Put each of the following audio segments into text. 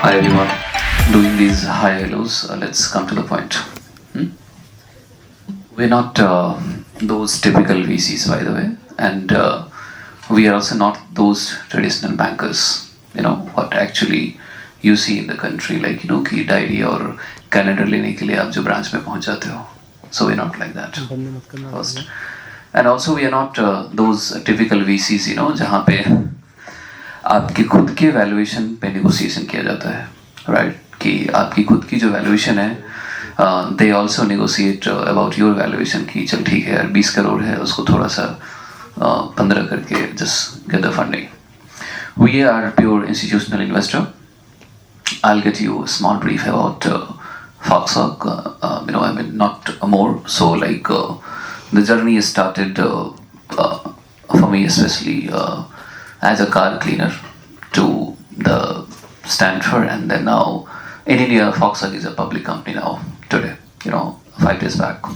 Hi everyone. Doing these high hellos, let's come to the point. Hmm? We're not those typical VCs, by the way, and we are also not those traditional bankers. You know what actually you see in the country, like कि diary और calendar लेने के लिए आप जो branch में पहुंच जाते हो. So we're not like that. First, and also we are not those typical VCs, जहाँ पे आपकी खुद के वैल्यूएशन पे नेगोशिएशन किया जाता है, राइट? कि आपकी खुद की जो वैल्यूएशन है, they also negotiate about your valuation कि चल ठीक है यार 20 करोड़ है, उसको थोड़ा सा 15 करके just get the funding. We are pure institutional investor. I'll get you a small brief about Foxhawk. I mean, not more. So, the journey started for me, especially as a car cleaner to the Stanford, and then now in India, Foxhawk is a public company now. Today, 5 days back,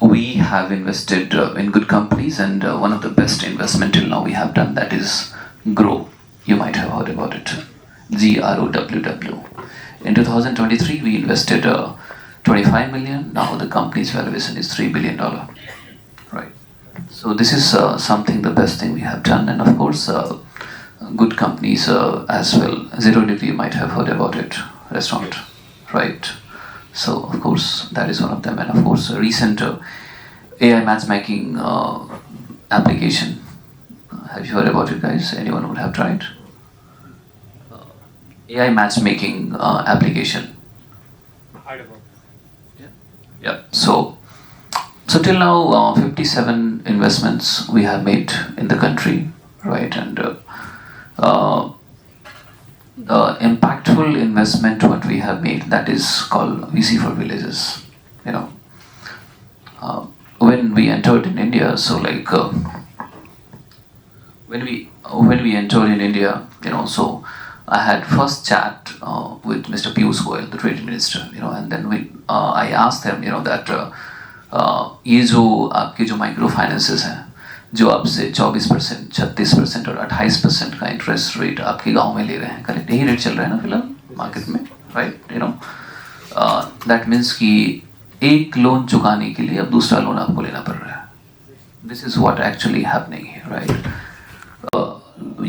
we have invested in good companies, and one of the best investment till now we have done, that is Grow. You might have heard about it. GROWW. In 2023, we invested 25 million. Now the company's valuation is $3 billion. Right. So this is something, the best thing we have done, and of course, good companies as well. Zero Degree, you might have heard about it, restaurant, right? So of course, that is one of them, and of course, a recent AI matchmaking application. Have you heard about it, guys? Anyone would have tried? AI matchmaking application. Heard about. Yeah. So till now, 57 investments we have made in the country, right? And the impactful investment what we have made, that is called VC for Villages. When we entered in India, so when we entered in India, so I had first chat with Mr. Piyush Goyal, the Trade Minister, and then I asked them, that ये जो आपके जो micro finances हैं, जो आपसे 24%, 36% और 28% का interest rate आपके गांव में ले रहे हैं, करेक्ट? यही रेट चल रहा है ना फिलहाल मार्केट में, राइट? दैट मीन्स कि एक लोन चुकाने के लिए अब दूसरा लोन आपको लेना पड़ रहा है. This is what actually happening here, right?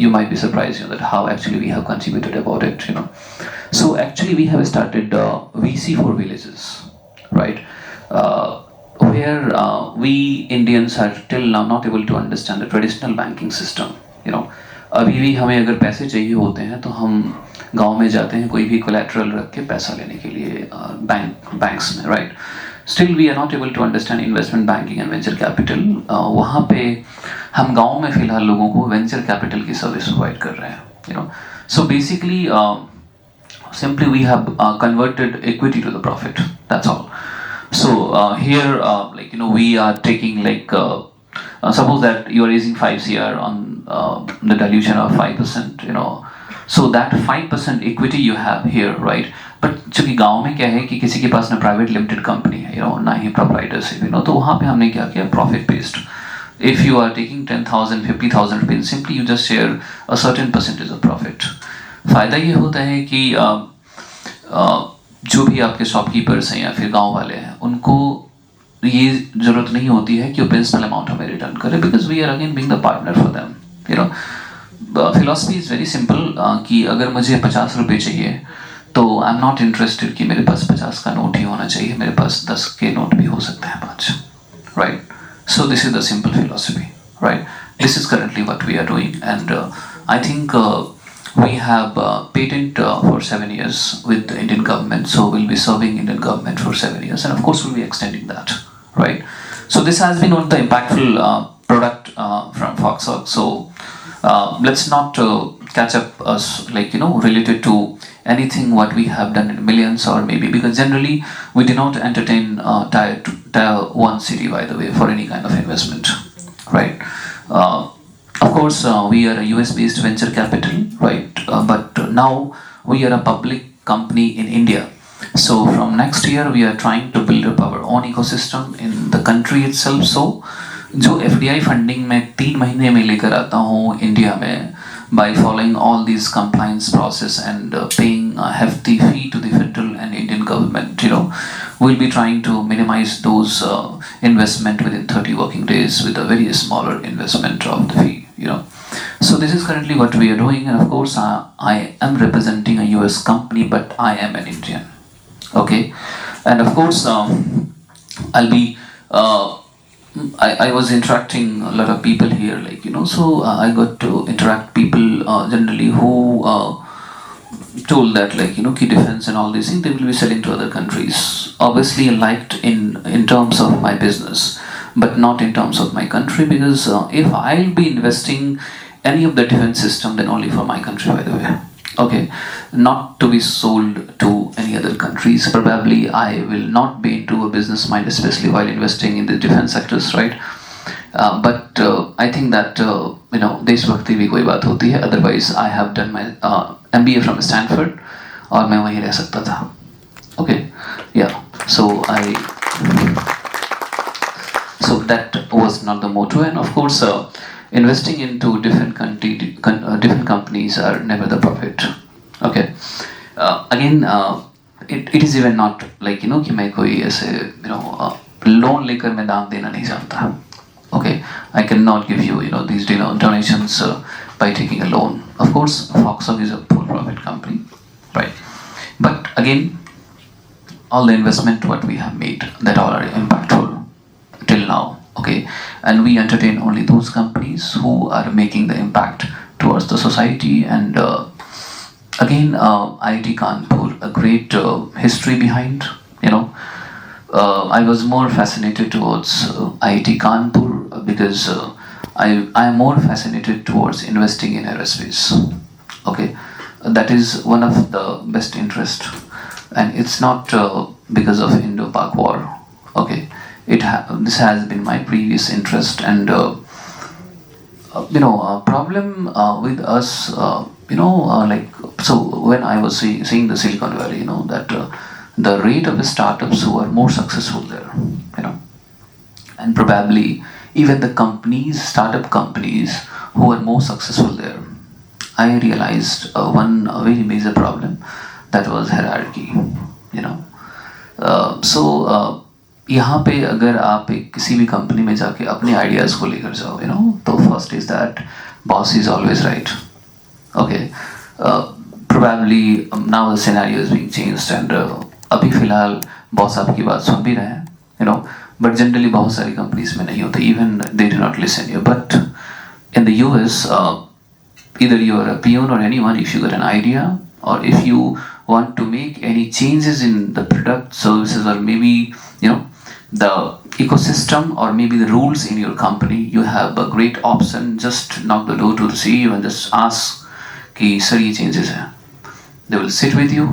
You might be surprised that how actually we have contributed about it. So actually we have started VC for Villages, right? Where we Indians are till now not able to understand the traditional banking system. अभी भी हमें अगर पैसे चाहिए होते हैं तो हम गांव में जाते हैं कोई भी कोलैटरल रख के पैसा लेने के लिए बैंक्स में, right? Still we are not able to understand investment banking and venture capital. वहाँ पे हम गांव में फिलहाल लोगों को venture capital की सर्विस प्रोवाइड कर रहे हैं. So basically, simply we have converted equity to the profit. That's all. So here, we are taking suppose that you are raising 5 CR on the dilution of 5%. So that 5% equity you have here, right? But चूंकि गांव में क्या है कि किसी के पास ना private limited company है, ना ही प्रोप्राइटरशिप, तो वहाँ पे हमने क्या किया, profit based. If you are taking 10,000 50,000 rupees, simply you just share a certain percentage of profit. फायदा ये होता है कि जो भी आपके शॉपकीपर्स हैं या फिर गांव वाले हैं, उनको ये जरूरत नहीं होती है कि वो प्रिंसिपल अमाउंट हमें रिटर्न करे, because we are again being the partner for them. Philosophy is very simple कि अगर मुझे 50 रुपये चाहिए तो आई एम नॉट इंटरेस्टेड कि मेरे पास 50 का नोट ही होना चाहिए, मेरे पास 10 के नोट भी हो सकते हैं 5, right? So this is the simple philosophy, right? This is currently what we are doing, and I think we have patent for 7 years with the Indian government, so we'll be serving Indian government for 7 years, and of course we'll be extending that, right? So this has been one of the impactful product from Foxhawk. So let's not catch up us related to anything what we have done in millions, or maybe because generally we do not entertain tier 1 city, by the way, for any kind of investment, right? Of course, we are a US based venture capital, right? But now we are a public company in India. So from next year we are trying to build up our own ecosystem in the country itself. So जो FDI funding में 3 महीने में लेकर आता हूँ India में, by following all these compliance process and paying a hefty fee to the federal and Indian government, we'll be trying to minimize those investment within 30 working days with a very smaller investment of the fee, So this is currently what we are doing, and of course I am representing a US company, but I am an Indian. Okay, and of course I'll be I was interacting a lot of people here, so I got to interact people generally who told that, key defense and all these things, they will be selling to other countries. Obviously liked in terms of my business, but not in terms of my country, because if I'll be investing any of the defense system, then only for my country, by the way. Okay, not to be sold to any other countries. Probably I will not be into a business mind, especially while investing in the defense sectors, right? But I think that देशभक्ति भी कोई बात होती है. Otherwise, I have done my MBA from Stanford, और मैं वहीं रह सकता था. Okay, yeah. So that was not the motto, and of course, investing into different companies are never the profit. Okay. Again, it is even not like कि मैं कोई ऐसे loan लेकर मैं दान देना नहीं जानता. Okay, I cannot give you these donations by taking a loan. Of course, Foxhawk is a for-profit company, right? But again, all the investment what we have made, that all are impactful till now. Okay, and we entertain only those companies who are making the impact towards the society. And again, IIT Kanpur, a great history behind. I was more fascinated towards IIT Kanpur because I am more fascinated towards investing in aerospace. Okay, that is one of the best interest, and it's not because of Indo-Pak war. Okay. This has been my previous interest, and problem with us, so when I was seeing the Silicon Valley, that the rate of the startups who are more successful there, and probably even the startup companies who are more successful there, I realized one very major problem, that was hierarchy. यहाँ पे अगर आप किसी भी company में जाके अपने ideas को लेकर जाओ, तो first is that boss is always right. Okay, probably now the scenario is being changed, and अभी फिलहाल बॉस आपकी बात सुन भी रहे हैं, बट जनरली बहुत सारी कंपनीज में नहीं होता. Even they do not listen you. But in the US, either you are a peon or anyone, if you got an idea, or if you want to make any changes in the product, services, or maybe the ecosystem, or maybe the rules in your company, you have a great option. Just knock the door to the CEO and just ask कि sir ये changes हैं. They will sit with you,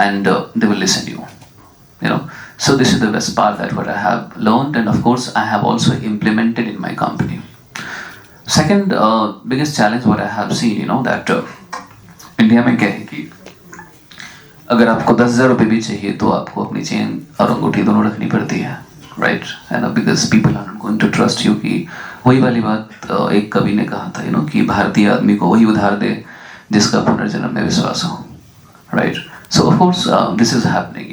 and they will listen to you. So this is the best part, that what I have learned, and of course I have also implemented in my company. Second biggest challenge what I have seen, that India में क्या है कि अगर आपको 10,000 रुपये भी चाहिए तो आपको अपनी चेन और अंगूठी दोनों रखनी पड़ती है, right? And because people are not going to trust you. कि वही वाली बात एक कवि ने कहा था, कि भारतीय आदमी को वही उधार दे जिसका पुनर्जन्म में विश्वास हो, right? So of course this is happening,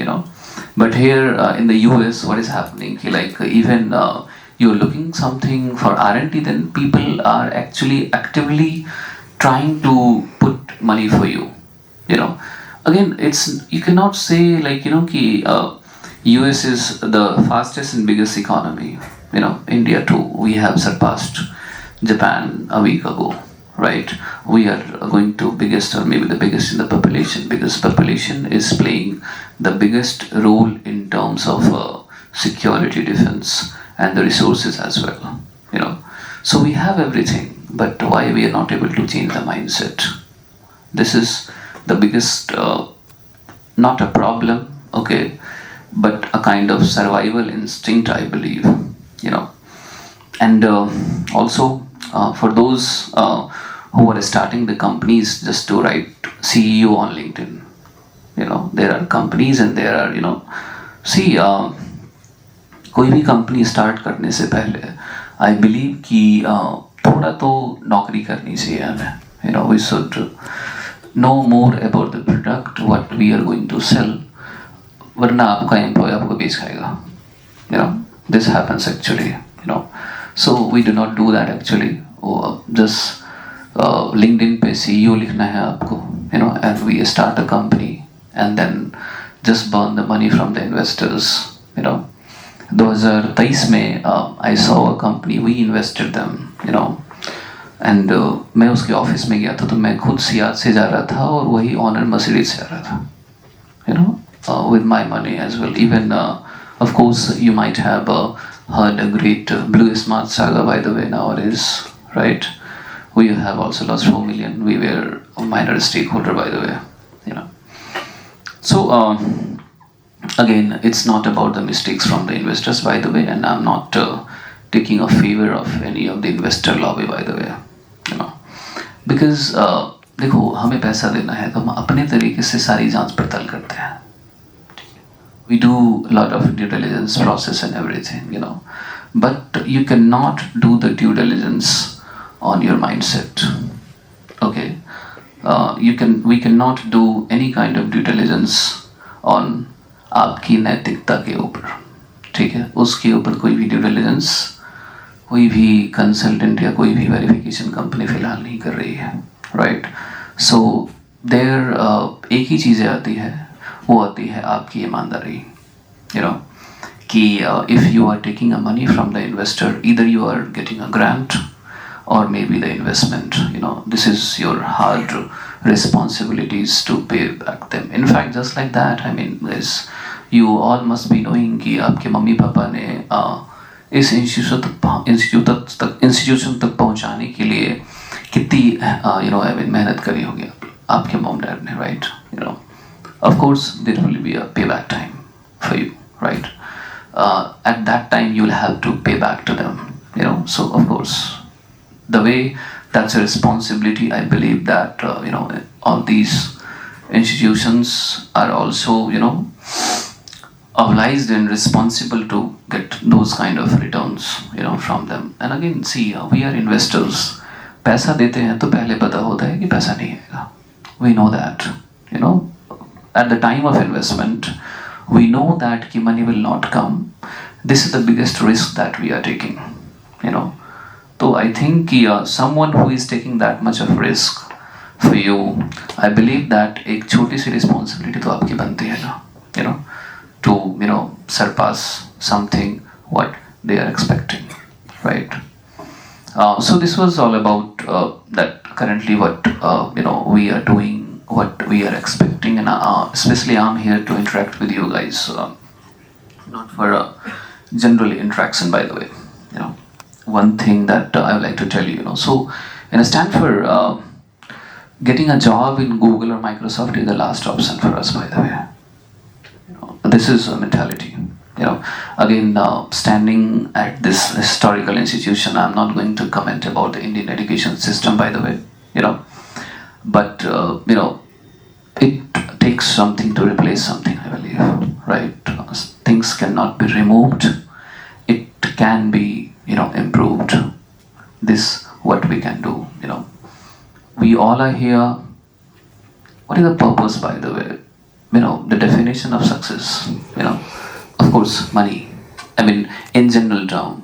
but here in the US what is happening कि like even you're looking something for R&D, then people are actually actively trying to put money for you. Again, you cannot say कि US is the fastest and biggest economy. India too, we have surpassed Japan a week ago, right? We are going to biggest, or maybe the biggest in the population, because population is playing the biggest role in terms of security, defense, and the resources as well. So we have everything, but why we are not able to change the mindset? This is the biggest, not a problem, okay, but a kind of survival instinct, I believe. And also for those who are starting the companies, just to write CEO on LinkedIn. There are companies, and there are see कोई भी company start करने से पहले I believe कि थोड़ा तो नौकरी करनी चाहिए हमें, We should know more about the product, what we are going to sell. वरना आपका एम्प्लॉय आपको बेच खाएगा. This happens actually. So we do not do that actually. Just LinkedIn पे CEO लिखना है आपको, and we start a company and then just burn the money from the investors. 2023 में I saw a company, we invested them, and मैं उसके office में गया था तो मैं खुद सियाद से जा रहा था और वही ऑनर मर्सिडीज से जा रहा था, with my money as well. Even of course you might have heard a great Blue Smart saga by the way nowadays, right? We have also lost 4 million. We were a minor stakeholder by the way. So again, it's not about the mistakes from the investors by the way, and I'm not taking a favor of any of the investor lobby by the way. Because देखो हमें पैसा देना है तो हम अपने तरीके से सारी जांच पड़ताल करते हैं. We do a lot of due diligence process and everything, but you cannot do the due diligence on your mindset. Okay, we cannot do any kind of due diligence on आपकी नैतिकता के ऊपर. ठीक है, उसके ऊपर कोई भी ड्यू डिलिजेंस कोई भी कंसल्टेंट या कोई भी वेरिफिकेशन कंपनी फिलहाल नहीं कर रही है, राइट? सो देयर एक ही चीज़ें आती है, वो आती है आपकी ईमानदारी. कि if you are taking a money from the investor, either you are getting a grant or maybe the investment, this is your hard responsibilities to pay back them. In fact, just like that, I mean, you all must be knowing कि आपके mummy papa ने इस institution तक पहुंचाने के लिए कितनी I mean, मेहनत करी होगी आपके मॉम डैड ने, right? Of course there will be a payback time for you, right? At that time you will have to pay back to them, so of course the way that's a responsibility. I believe that all these institutions are also obliged and responsible to get those kind of returns from them. And again, see, we are investors. पैसा देते हैं तो पहले पता होता है कि पैसा नहीं आएगा. We know that, at the time of investment we know that कि money will not come. This is the biggest risk that we are taking. So I think someone who is taking that much of risk for you, I believe that एक छोटी सी responsibility तो आपकी बनती है ना, to surpass something what they are expecting, right? So this was all about that currently what we are doing, what we are expecting, and especially I'm here to interact with you guys, not for a general interaction by the way. One thing that I would like to tell you, so in Stanford, getting a job in Google or Microsoft is the last option for us by the way. This is a mentality. Again, standing at this historical institution, I'm not going to comment about the Indian education system by the way, but it takes something to replace something, I believe, right? Things cannot be removed, it can be improved. This what we can do. We all are here. What is the purpose by the way? The definition of success, of course money. I mean, in general term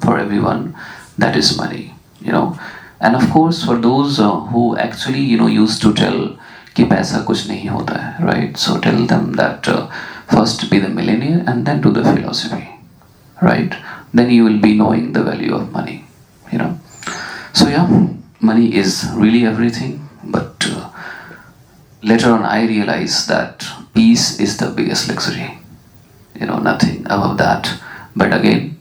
for everyone, that is money. And of course for those who actually used to tell कि पैसा कुछ नहीं होता है, right? So tell them that first be the millionaire and then do the philosophy, right? Then you will be knowing the value of money. So yeah, money is really everything, but later on I realized that peace is the biggest luxury. Nothing above that. But again,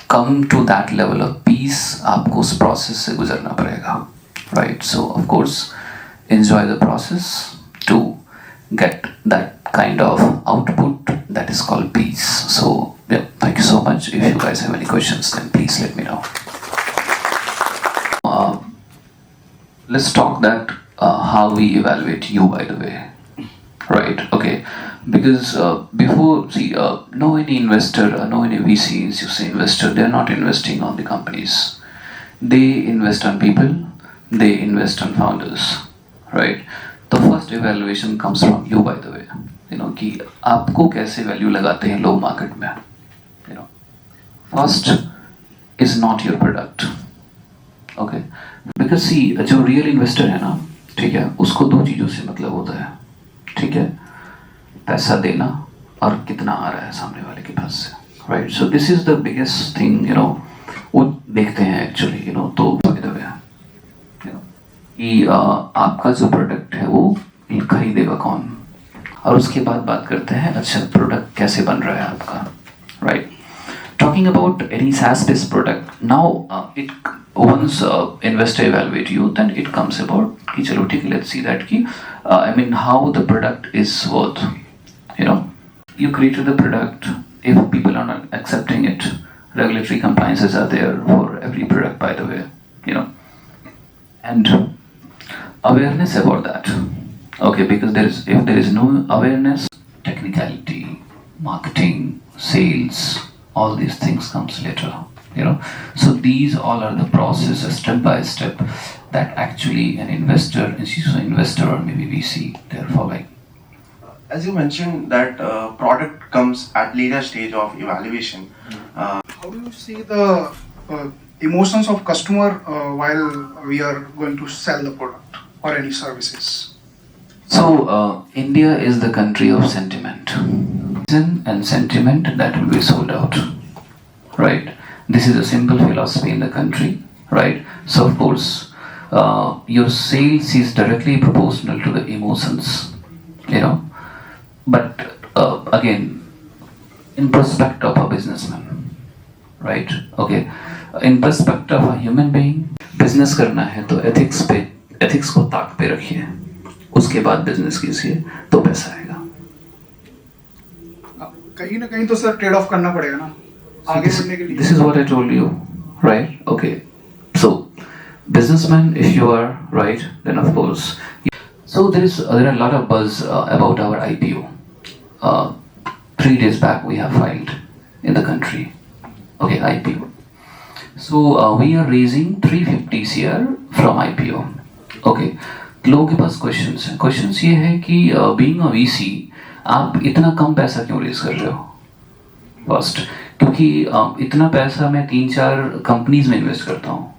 come to that level of peace, आपको उस process से गुजरना पड़ेगा, right? So of course enjoy the process to get that kind of output that is called peace. So yeah, thank you so much. If you guys have any questions, then please let me know. Let's talk that how we evaluate you by the way, right? Okay, because before, see, no any investor, no any VCs, you say investor, they're not investing on the companies. They invest on people, they invest on founders, right? The first evaluation comes from you, by the way. कि आपको कैसे value लगाते हैं लोग market में. First is not your product. Okay? Because see, जो real investor है ना, ठीक है, उसको दो चीज़ों से मतलब होता है, ठीक है, पैसा देना और कितना आ रहा है सामने वाले के पास से, right? So this is the biggest thing, वो देखते हैं एक्चुअली, तो बाय द वे, कि आपका जो प्रोडक्ट है वो खरीदेगा कौन, और उसके बाद बात करते हैं अच्छा प्रोडक्ट कैसे बन रहा है आपका, right? Talking about any SaaS-based product, now once investor evaluate you, then it comes about कि चलो ठीक है, let's see that कि I mean how the product is worth, you created the product. If people are not accepting it, regulatory compliances are there for every product, by the way, and awareness about that. Okay, because if there is no awareness, technicality, marketing, sales, all these things comes later, so these all are the process step by step that actually an investor, institutional investor or maybe VC, they're following. As you mentioned that product comes at later stage of evaluation. How do you see the emotions of customer while we are going to sell the product or any services? So India is the country of sentiment. And sentiment that will be sold out, right? This is a simple philosophy in the country, right? So of course your sales is directly proportional to the emotions, but again in perspective of a businessman, right? Okay, in perspective of a human being, business करना है तो ethics को ताक पे रखिए, उसके बाद business कीजिए तो पैसा आएगा. कहीं ना कहीं तो सर ट्रेड ऑफ करना पड़ेगा ना आगे बढ़ने के लिए. This is what I told you, right? Okay, so businessman, if you are right, then of course. So there are a lot of buzz about our IPO. 3 days back we have filed in the country. Okay, IPO. So we are raising 350 CR from IPO. Okay, लोगों के पास questions ये है कि being a VC आप इतना कम पैसा क्यों raise कर रहे हो? फर्स्ट, क्योंकि इतना पैसा मैं 3-4 कंपनीज में इन्वेस्ट करता हूँ,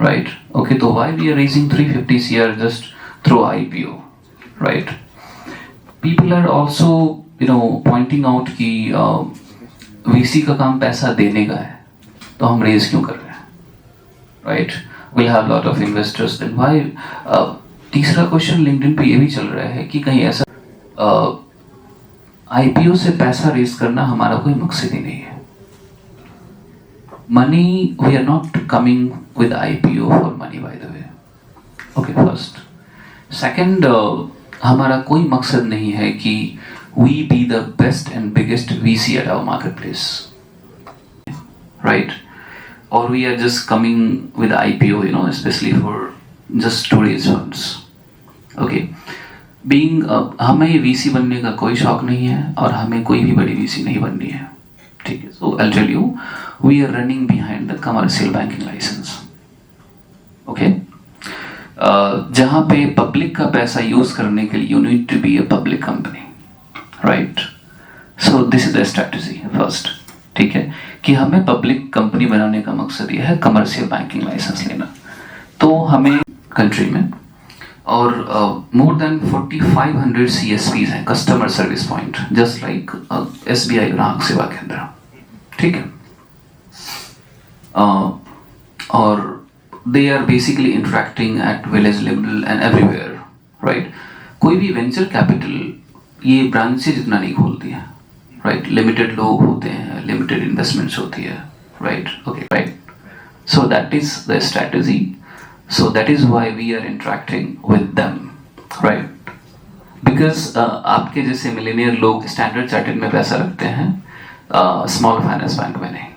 राइट? ओके, तो why we are raising 350 CR just through IPO, right? People are also pointing out कि VC का काम पैसा देने का है, तो हम रेज क्यों कर रहे हैं, right? Will have lot of investors, then why? तीसरा क्वेश्चन लिंक्डइन पे ये भी चल रहा है कि कहीं ऐसा IPO से पैसा रेज करना हमारा कोई मकसद ही नहीं है. Money, we are not coming with IPO for money, by the way. Okay, first. Second, हमारा कोई मकसद नहीं है कि we be the best and biggest VC at our market place, right? और we are just coming with IPO, specially for just to raise funds. Okay, हमें VC बनने का कोई शौक नहीं है और हमें कोई भी बड़ी VC नहीं बननी है, ठीक है? So I tell you, we are running behind the commercial banking licence. Okay, जहाँ पे पब्लिक का पैसा यूज करने के लिए you need to be a public company, right? So this is the strategy first, ठीक है, कि हमें पब्लिक कंपनी बनाने का मकसद यह है कमर्शियल बैंकिंग लाइसेंस लेना. तो हमें कंट्री में और मोर देन 4500 CSPs हैं, customer service point, just like SBI ग्राहक सेवा केंद्र, ठीक है? और they are basically interacting at village level and everywhere, right? कोई भी वेंचर कैपिटल ये ब्रांचेज इतना नहीं खोलती है, राइट? लिमिटेड लोग होते हैं, लिमिटेड इन्वेस्टमेंट्स होती है, right? Okay, right. So that is the strategy. So that is why we are interacting with them, right? Because आपके जैसे मिलेनियर लोग स्टैंडर्ड चार्टर्ड में पैसा रखते हैं, स्मॉल फाइनेंस बैंक में नहीं,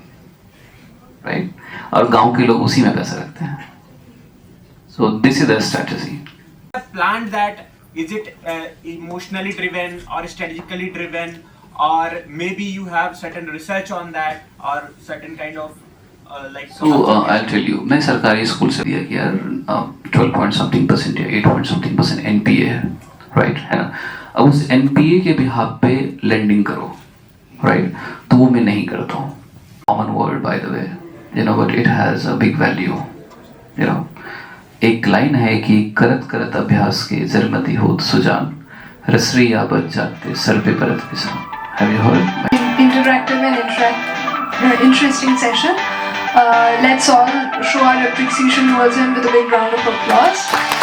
राइट? और गांव के लोग उसी में पैसा रखते हैं. So this is the strategy. Planned that, is it emotionally driven or strategically driven, or maybe you have certain research on that or certain kind of like? So I'll tell you, मैं सरकारी school से दिया कि यार 12 point something percent या 8 point something percent NPA है, right है ना? अब उस NPA के बिहाफ पे lending करो, right? तो वो मैं नहीं करता हूँ. Common word by the way, you know, but it has a big value, you know. एक लाइन है कि करत करत अभ्यास के जरमती होत सुजान रसरी या बच जाते सर पे परत किसान. Have you heard? Interactive and interesting session. Let's all show our appreciation towards him with a big round of applause.